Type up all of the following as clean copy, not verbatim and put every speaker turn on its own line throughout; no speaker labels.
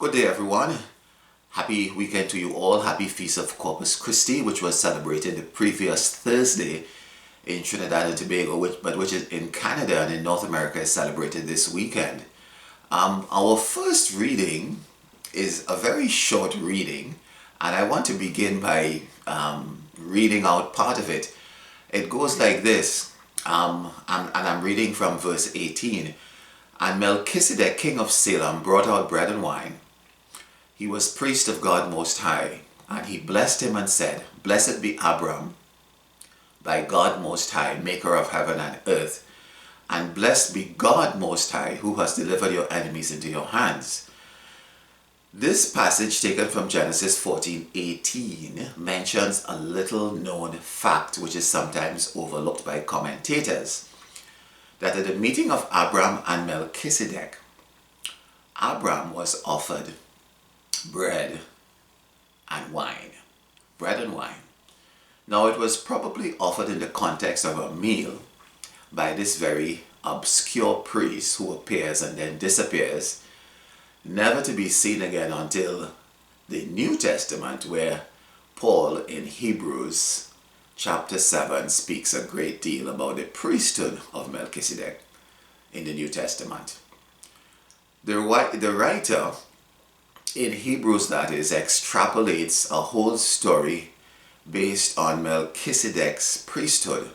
Good day, everyone. Happy weekend to you all. Happy Feast of Corpus Christi, which was celebrated the previous Thursday in Trinidad and Tobago, which is in Canada and in North America is celebrated this weekend. Our first reading is a very short reading, and I want to begin by reading out part of it. It goes like this, and I'm reading from verse 18. And Melchizedek, king of Salem, brought out bread and wine. He was priest of God Most High, and he blessed him and said, Blessed be Abram, by God Most High, maker of heaven and earth, and blessed be God Most High, who has delivered your enemies into your hands. This passage, taken from Genesis 14:18, mentions a little known fact which is sometimes overlooked by commentators, that at the meeting of Abram and Melchizedek, Abram was offered bread and wine. Bread and wine. Now, it was probably offered in the context of a meal by this very obscure priest who appears and then disappears, never to be seen again until the New Testament, where Paul in Hebrews chapter 7 speaks a great deal about the priesthood of Melchizedek in the New Testament. The writer in Hebrews, that is, extrapolates a whole story based on Melchizedek's priesthood.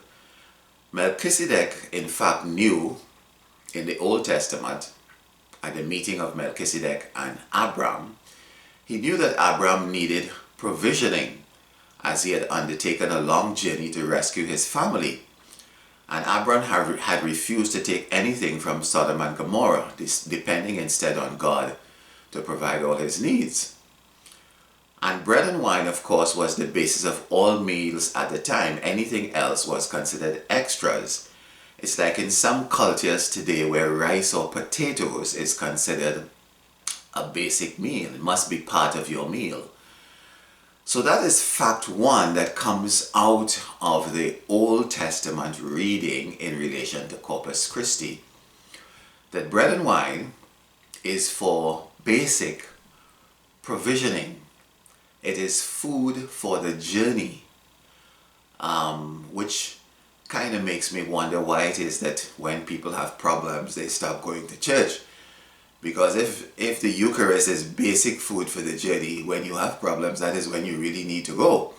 Melchizedek, in fact, knew in the Old Testament, at the meeting of Melchizedek and Abram, he knew that Abram needed provisioning as he had undertaken a long journey to rescue his family. And Abram had refused to take anything from Sodom and Gomorrah, depending instead on God to provide all his needs. And bread and wine, of course, was the basis of all meals at the time. Anything else was considered extras. It's like in some cultures today where rice or potatoes is considered a basic meal. It must be part of your meal. So that is fact one that comes out of the Old Testament reading in relation to Corpus Christi. That bread and wine is for basic provisioning. It is food for the journey, which kind of makes me wonder why it is that when people have problems, they stop going to church. Because if the Eucharist is basic food for the journey, when you have problems, that is when you really need to go.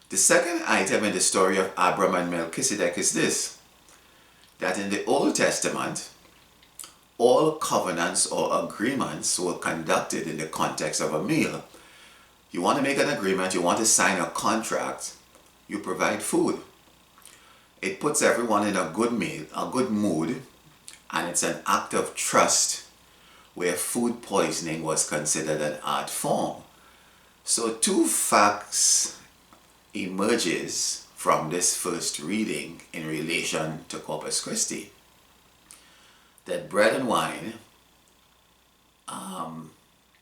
The second item in the story of Abram and Melchizedek is this, that in the Old Testament, all covenants or agreements were conducted in the context of a meal. You want to make an agreement, you want to sign a contract, you provide food. It puts everyone in a good mood, and it's an act of trust where food poisoning was considered an art form. So two facts emerges from this first reading in relation to Corpus Christi. That bread and wine,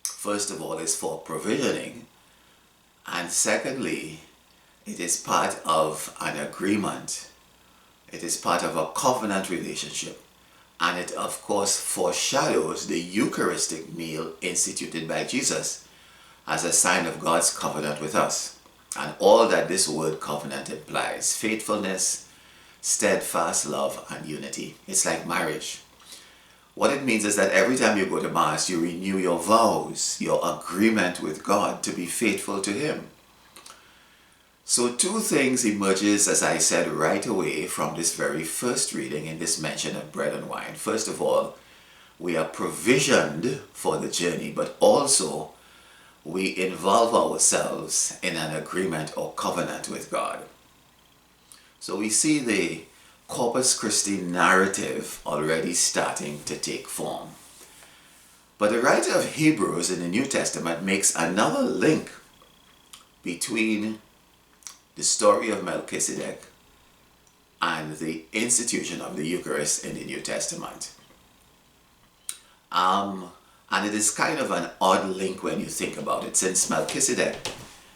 first of all, is for provisioning, and secondly, it is part of an agreement. It is part of a covenant relationship, and it of course foreshadows the Eucharistic meal instituted by Jesus as a sign of God's covenant with us, and all that this word covenant implies: faithfulness, steadfast love, and unity. It's like marriage. What it means is that every time you go to Mass, you renew your vows, your agreement with God to be faithful to Him. So two things emerges, as I said, right away from this very first reading in this mention of bread and wine. First of all, we are provisioned for the journey, but also we involve ourselves in an agreement or covenant with God. So we see the Corpus Christi narrative already starting to take form. But the writer of Hebrews in the New Testament makes another link between the story of Melchizedek and the institution of the Eucharist in the New Testament. And it is kind of an odd link when you think about it, since Melchizedek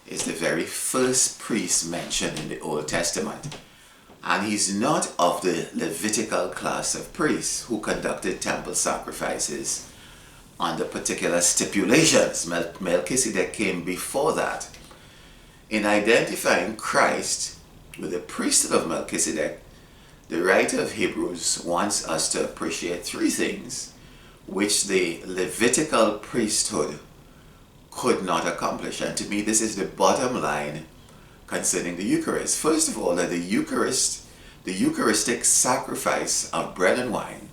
is the very first priest mentioned in the Old Testament. And he's not of the Levitical class of priests who conducted temple sacrifices under particular stipulations. Melchizedek came before that. In identifying Christ with the priesthood of Melchizedek, the writer of Hebrews wants us to appreciate three things which the Levitical priesthood could not accomplish. And to me, this is the bottom line concerning the Eucharist. First of all, that the Eucharistic sacrifice of bread and wine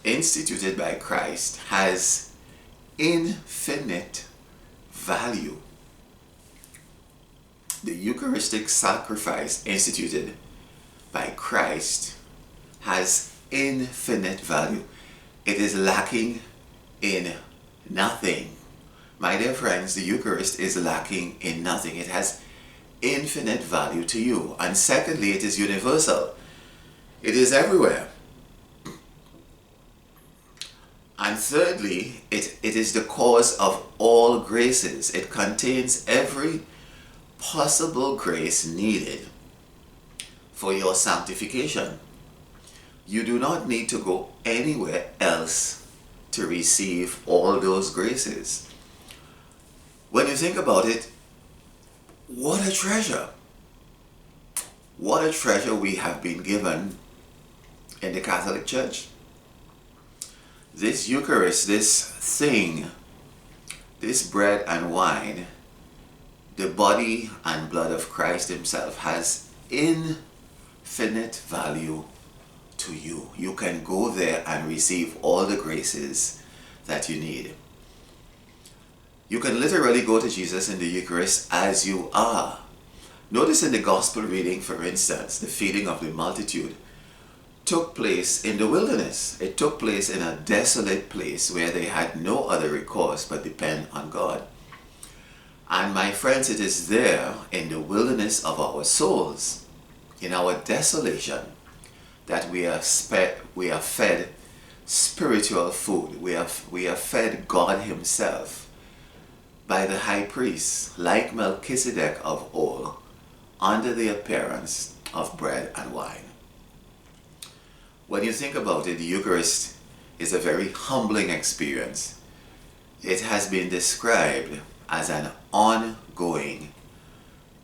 instituted by Christ has infinite value. The Eucharistic sacrifice instituted by Christ has infinite value. It is lacking in nothing. My dear friends, the Eucharist is lacking in nothing. It has infinite value to you. And secondly, it is universal. It is everywhere. And thirdly, it is the cause of all graces. It contains every possible grace needed for your sanctification. You do not need to go anywhere else to receive all those graces. When you think about it, what a treasure. What a treasure we have been given in the Catholic Church. This Eucharist, this thing, this bread and wine, the body and blood of Christ himself, has infinite value to you. You can go there and receive all the graces that you need. You can literally go to Jesus in the Eucharist as you are. Notice in the Gospel reading, for instance, the feeding of the multitude took place in the wilderness. It took place in a desolate place where they had no other recourse but depend on God. And my friends, it is there in the wilderness of our souls, in our desolation, that we are fed spiritual food. We are fed God himself by the high priest, like Melchizedek of old, under the appearance of bread and wine. When you think about it, the Eucharist is a very humbling experience. It has been described as an ongoing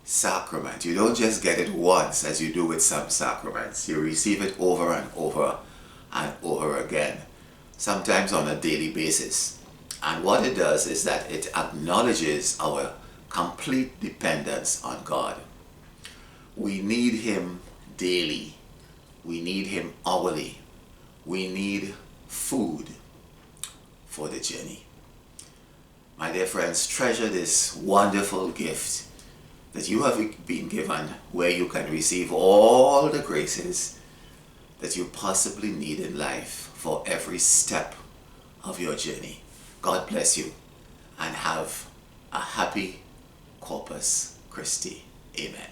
sacrament. You don't just get it once as you do with some sacraments. You receive it over and over and over again, sometimes on a daily basis. And what it does is that it acknowledges our complete dependence on God. We need him daily. We need him hourly. We need food for the journey. My dear friends, treasure this wonderful gift that you have been given, where you can receive all the graces that you possibly need in life for every step of your journey. God bless you and have a happy Corpus Christi. Amen.